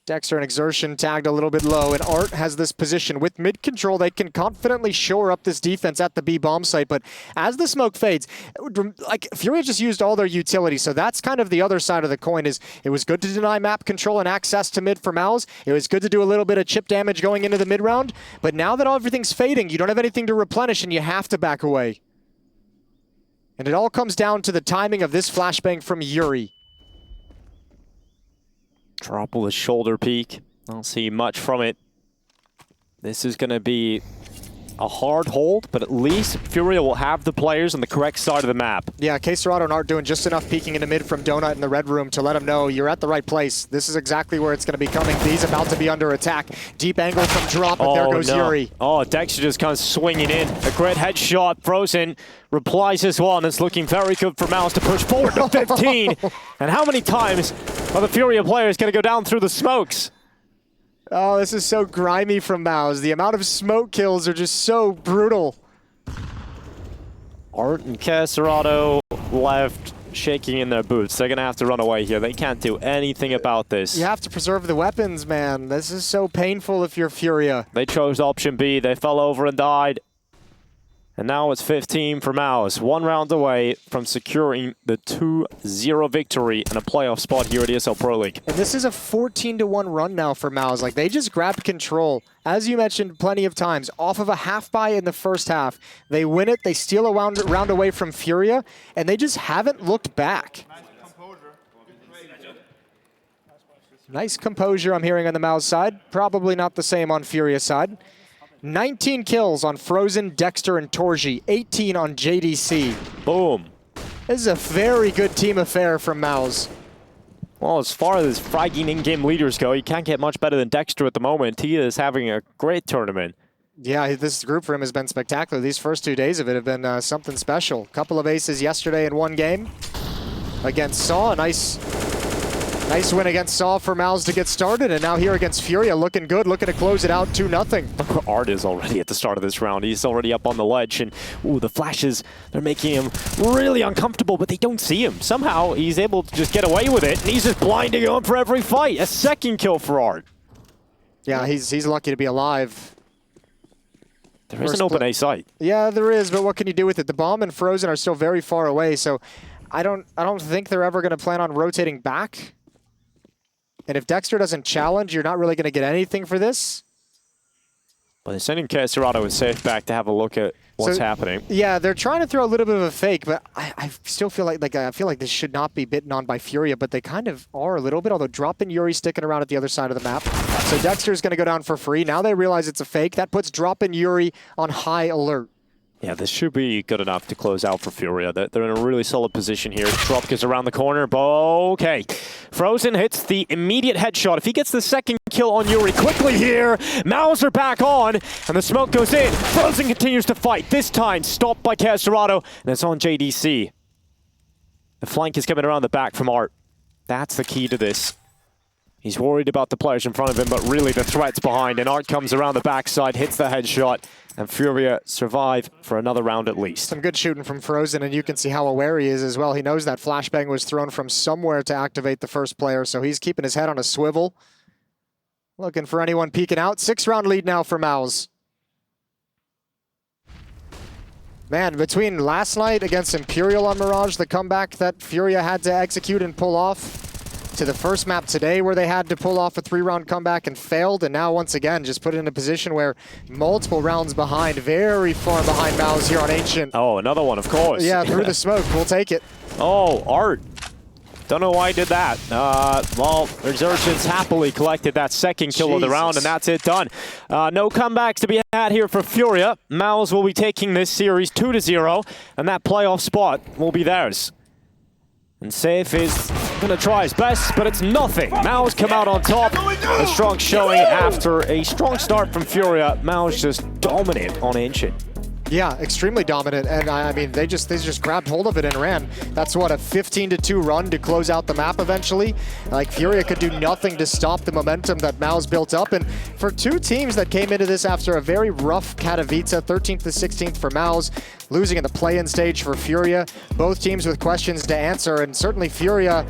Dexter and Exertion tagged a little bit low, and Art has this position. With mid control, they can confidently shore up this defense at the B bomb site, but as the smoke fades, like FURIA just used all their utility, so that's kind of the other side of the coin. Is it was good to deny map control and access to mid for MOUZ. It was good to do a little bit of chip damage going into the mid round, but now that everything's fading, you don't have anything to replenish and you have to back away. And it all comes down to the timing of this flashbang from yuurih. Drop with a shoulder peek. I don't see much from it. This is going to be a hard hold, but at least FURIA will have the players on the correct side of the map. Yeah, Kesrado and Art doing just enough peeking into mid from Donut in the red room to let them know you're at the right place. This is exactly where it's going to be coming. B's about to be under attack. Deep angle from Drop, and there goes yuurih. Oh, Dexter just kind of swinging in. A great headshot. Frozen replies as well, and it's looking very good for MOUZ to push forward to 15. And how many times are the FURIA players going to go down through the smokes? Oh, this is so grimy from MOUZ. The amount of smoke kills are just so brutal. Art and Kesrado left shaking in their boots. They're going to have to run away here. They can't do anything about this. You have to preserve the weapons, man. This is so painful if you're FURIA. They chose option B. They fell over and died. And now it's 15 for MOUZ. 1 round away from securing the 2-0 victory and a playoff spot here at ESL Pro League. And this is a 14-1 run now for MOUZ. Like, they just grabbed control, as you mentioned plenty of times, off of a half buy in the first half. They win it, they steal a round away from FURIA, and they just haven't looked back. Nice composure I'm hearing on the MOUZ side. Probably not the same on FURIA side. 19 kills on Frozen, Dexter, and Torji. 18 on JDC. Boom. This is a very good team affair from MOUZ. Well, as far as fragging in-game leaders go, you can't get much better than Dexter at the moment. He is having a great tournament. Yeah, this group for him has been spectacular. These first 2 days of it have been something special. Couple of aces yesterday in 1 game against Saw. Nice win against Saw for MOUZ to get started, and now here against FURIA, looking good, looking to close it out 2-0. Look where Art is already at the start of this round. He's already up on the ledge, and ooh, the flashes, they're making him really uncomfortable, but they don't see him. Somehow, he's able to just get away with it, and he's just blinding him for every fight. A second kill for Art. Yeah, he's lucky to be alive. There is an open A site. Yeah, there is, but what can you do with it? The bomb and Frozen are still very far away, so I don't think they're ever going to plan on rotating back. And if Dexter doesn't challenge, you're not really going to get anything for this. But they're sending Kesrado and Safe back to have a look at what's happening. Yeah, they're trying to throw a little bit of a fake, but I still feel like I feel like this should not be bitten on by FURIA, but they kind of are a little bit, although Drop and yuurih sticking around at the other side of the map. So Dexter's going to go down for free. Now they realize it's a fake. That puts Drop and yuurih on high alert. Yeah, this should be good enough to close out for FURIA. They're in a really solid position here. Drop goes around the corner. Okay. Frozen hits the immediate headshot. If he gets the second kill on yuurih quickly here, MOUZ are back on, and the smoke goes in. Frozen continues to fight. This time, stopped by Castorado, and it's on JDC. The flank is coming around the back from Art. That's the key to this. He's worried about the players in front of him, but really the threat's behind, and Art comes around the backside, hits the headshot, and FURIA survive for another round at least. Some good shooting from Frozen, and you can see how aware he is as well. He knows that flashbang was thrown from somewhere to activate the first player, so he's keeping his head on a swivel. Looking for anyone peeking out. 6-round lead now for MOUZ. Man, between last night against Imperial on Mirage, the comeback that FURIA had to execute and pull off, to the first map today where they had to pull off a 3-round comeback and failed, and now once again just put in a position where multiple rounds behind, very far behind MOUZ here on Ancient. Oh, another one, of course. Yeah, through the smoke. We'll take it. Oh, Art. Don't know why he did that. Well, Resurgence happily collected that second kill of the round, and that's it done. No comebacks to be had here for FURIA. MOUZ will be taking this series 2-0, and that playoff spot will be theirs. And Safe is going to try his best, but it's nothing. MOUZ come out on top. A strong showing after a strong start from FURIA. MOUZ just dominant on Ancient. Yeah, extremely dominant, and I mean, they just grabbed hold of it and ran. That's what, a 15-2 run to close out the map eventually. Like, FURIA could do nothing to stop the momentum that MOUZ built up, and for two teams that came into this after a very rough Katowice, 13th to 16th for MOUZ, losing in the play-in stage for FURIA, both teams with questions to answer, and certainly FURIA